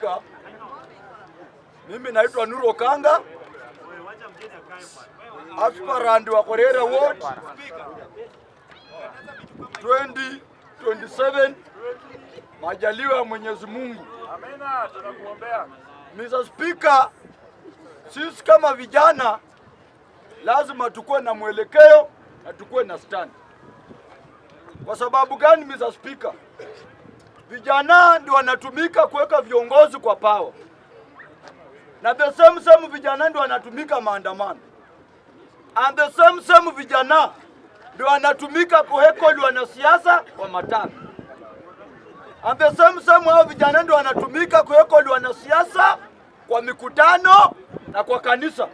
Speaker, mimi naitwa Nuru Okanga, aspirant wa Korera Ward 2027, majaliwa ya Mwenyezi Mungu. Amina, tunakuombea. Mr. Speaker, sisi kama vijana lazima tukue na mwelekeo na tukue na stand. Kwa sababu gani, Mr. Speaker? Vijana ndio wanatumika kuweka viongozi kwa power. Na the same vijana ndio wanatumika maandamano. And the same vijana ndio wanatumika kuhekoli wanasiasa wa matano. And the same hao vijana ndio wanatumika kuhekoli wanasiasa kwa mikutano na kwa kanisa.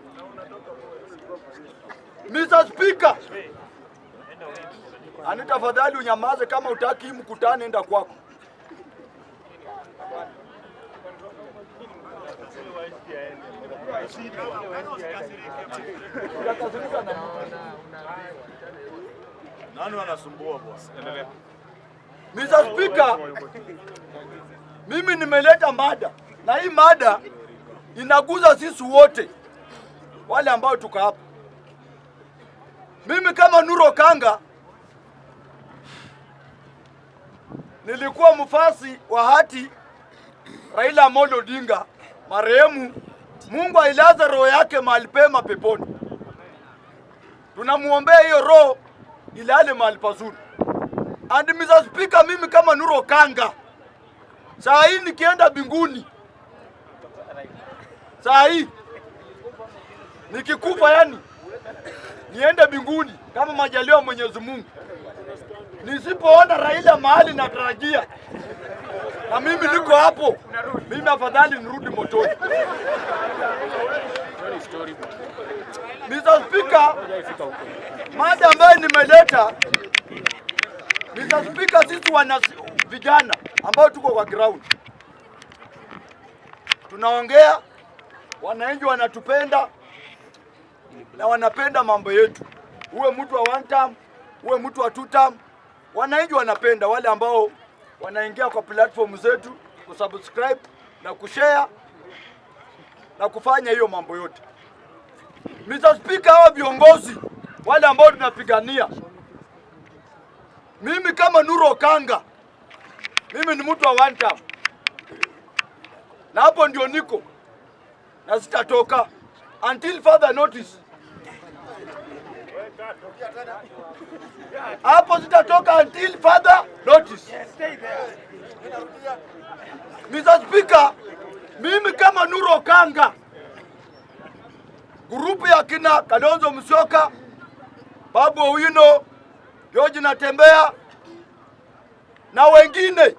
Mr. Speaker, tafadhali unyamaze, kama utaki mkutano enda kwako. Nani wanasumbua boss? Endelea. Mr. Speaker, mimi nimeleta mada, na hii mada inaguza sisi wote wale ambao tuko hapa. Mimi kama Nuru Okanga nilikuwa mfasi wa hati Raila Amolo Odinga marehemu. Mungu ailaze roho yake mahali pema peponi. Tunamuombea hiyo roho ilale mahali pazuri. And Mr. Speaker, mimi kama Nuru Okanga saa hii nikienda binguni, saa hii nikikufa, yani niende binguni kama majaliwa Mwenyezi Mungu, nisipoona Raila mahali natarajia, na mimi niko hapo, mimi afadhali nirudi motoni. Mr. Speaker, mada ambayo nimeleta, Mr. Speaker, sisi wana vijana ambao tuko kwa ground tunaongea, wananchi wanatupenda na wanapenda mambo yetu. Uwe mtu wa one term, uwe mtu wa two term, wananchi wanapenda wale ambao wanaingia kwa platform zetu kusubscribe na kushare na kufanya hiyo mambo yote. Mr. Speaker, hao viongozi wale ambao tunapigania, mimi kama Nuru Okanga, mimi ni mtu wa one term, na hapo ndio niko na sitatoka until further notice. Hapo sitatoka until further notice. Mr. Speaker, mimi kama Nuru Okanga, grupu ya kina Kalonzo Musyoka, Babu Owino, George Natembeya na wengine,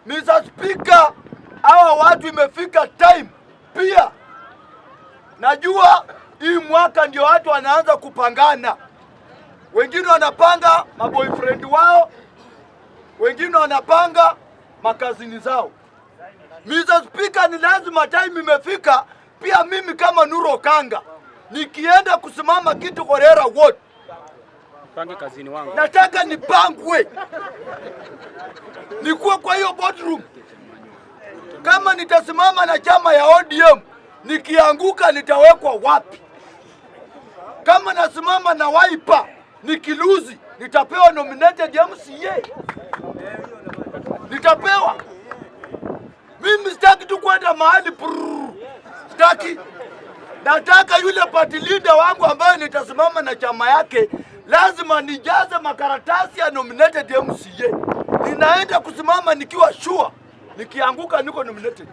Mr. Speaker, hawa watu imefika time pia. Najua hii mwaka ndio watu wanaanza kupangana. Wengine wanapanga maboyfriend wao, wengine wanapanga makazini zao. Mr. Speaker, ni lazima time imefika pia mimi kama Nuru Okanga nikienda kusimama kitu Korera Ward, pange kazini wangu, nataka nipangwe, nikuwe kwa hiyo boardroom. Kama nitasimama na chama ya ODM, nikianguka nitawekwa wapi? Kama nasimama na Wiper, nikiluzi nitapewa nominated MCA, nitapewa. Mimi sitaki tu kwenda mahali sitaki. Nataka yule party leader wangu ambaye nitasimama na chama yake, lazima nijaze makaratasi ya nominated MCA. Ninaenda kusimama nikiwa sure, nikianguka niko nominated.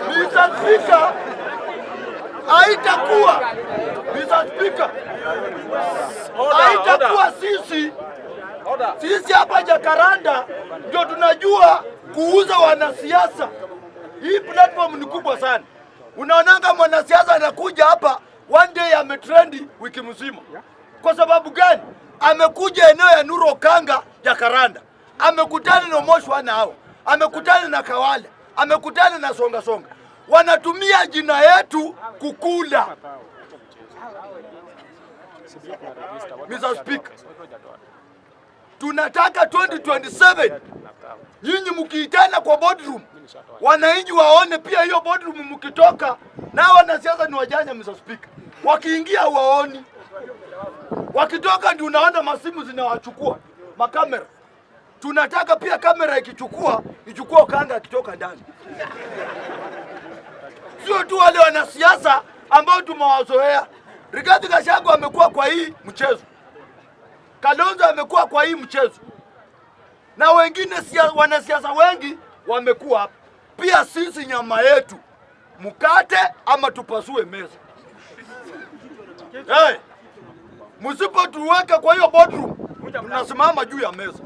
Mr. Speaker, haitakuwa Mr. Speaker, haitakuwa sisi hapa Jacaranda ndio tunajua kuuza wanasiasa. Hii platform ni kubwa sana. Unaonanga mwanasiasa anakuja hapa one day ametrendi wiki mzima. Kwa sababu gani? Amekuja eneo ya Nuru Okanga Jacaranda, amekutana na Moshi wana hao, amekutana na Kawale, amekutana na Songa. Wanatumia jina yetu kukula. Mr. Speaker, tunataka 2027 nyinyi mkiitana kwa boardroom, wananchi waone pia hiyo boardroom mkitoka, na wanasiasa ni wajanja Mr. Speaker. Wakiingia waoni, wakitoka ndio unaona masimu zinawachukua makamera. Tunataka pia kamera ikichukua kanga akitoka ndani. Sio tu wale wanasiasa ambao tumewazoea. Rigathi Gachagua amekuwa kwa hii mchezo, Kalonzo amekuwa kwa hii mchezo, na wengine wanasiasa wengi wamekuwa hapa. Pia sisi nyama yetu mkate ama tupasue meza. Hey, msipo tuweka kwa hiyo boardroom, tunasimama juu ya meza,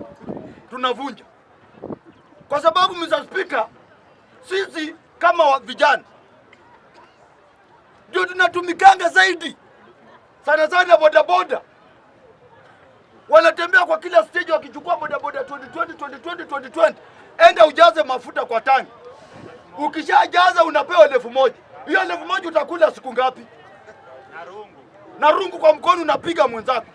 tunavunja. Kwa sababu Mr. Speaker, sisi kama vijana ndio tunatumikanga zaidi sana bodaboda. Wanatembea kwa kila stage wakichukua bodaboda 2020. Enda ujaze mafuta kwa tangi. Ukishajaza unapewa 1,000. Hiyo 1,000 utakula siku ngapi? Na rungu kwa mkono unapiga mwenzako.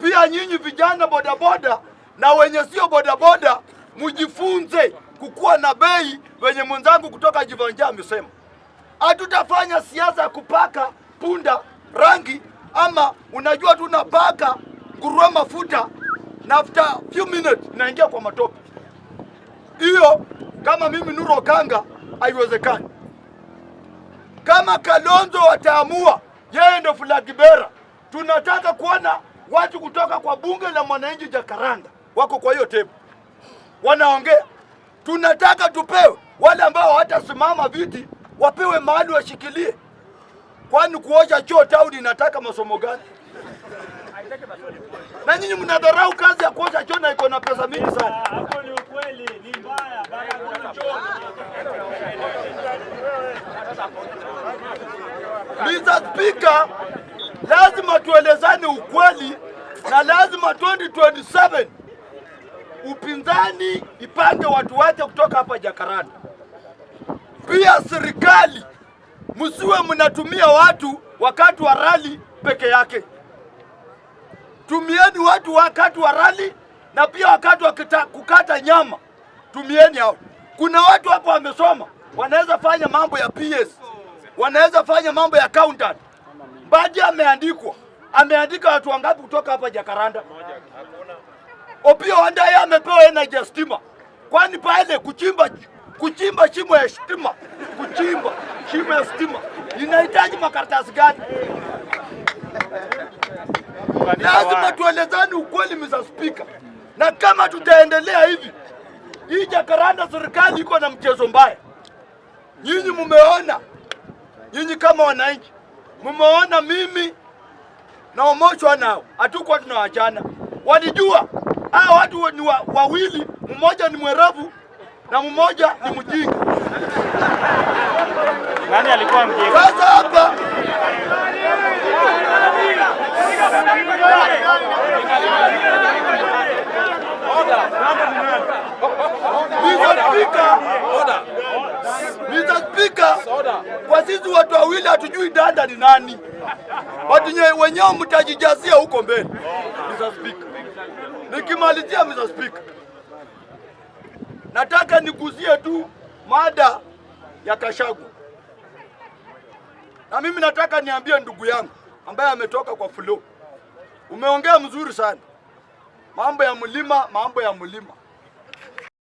Pia nyinyi vijana bodaboda na wenye sio bodaboda mujifunze kukua na bei wenye mwenzangu kutoka Jivanja amesema. Hatutafanya siasa ya kupaka punda rangi, ama unajua tunapaka nguruwe mafuta na after few minutes naingia kwa matope. Hiyo kama mimi Nuru Okanga haiwezekani. Kama Kalonzo wataamua yeye ndio flag bearer, tunataka kuona watu kutoka kwa bunge la mwananchi Jakaranda wako kwa hiyo table wanaongea. Tunataka tupewe wale ambao hawatasimama viti, wapewe mahali washikilie. Kwani kuosha choo tauni inataka masomo gani? Na nyinyi mnadharau kazi ya kuosha choo na iko na pesa mingi sana. Hapo ni ukweli, ni mbaya baada ya choo. Mr. Speaker, lazima tuelezane ukweli, na lazima 2027 upinzani ipange watu wake kutoka hapa Jakaranda. Pia serikali msiwe mnatumia watu wakati wa rally peke yake. Tumieni watu wakati wa rally na pia wakati wa kukata nyama. Tumieni hao. Kuna watu hapo wamesoma, wanaweza fanya mambo ya PS, wanaweza fanya mambo ya accountant. Mbadi ameandika watu wangapi kutoka hapa Jakaranda? Opiyo Wandayi amepewa energy ya stima. Kwani pale kuchimba shimo ya stima, shimo ya stima inahitaji makaratasi gani? Lazima tuelezane ukweli Mr. Speaker. Na kama tutaendelea hivi, hii Jakaranda serikali iko na mchezo mbaya. Nyinyi mumeona, nyinyi kama wananchi mumeona mimi na Omocho nao hatukuwa tunawachana. Walijua hao watu ni wawili, mmoja ni mwerevu na mmoja ni mjinga. Nani alikuwa mjinga? Sasa hapa Mr. Speaker, kwa sisi watu wawili hatujui danda ni nani. Watu wenyewe mtajijazia huko mbele. Mr. Speaker, nikimalizia Mr. Speaker, nataka niguzie tu mada ya Gachagua. Na mimi nataka niambie ndugu yangu ambaye ametoka kwa flow. Umeongea mzuri sana. Mambo ya mlima.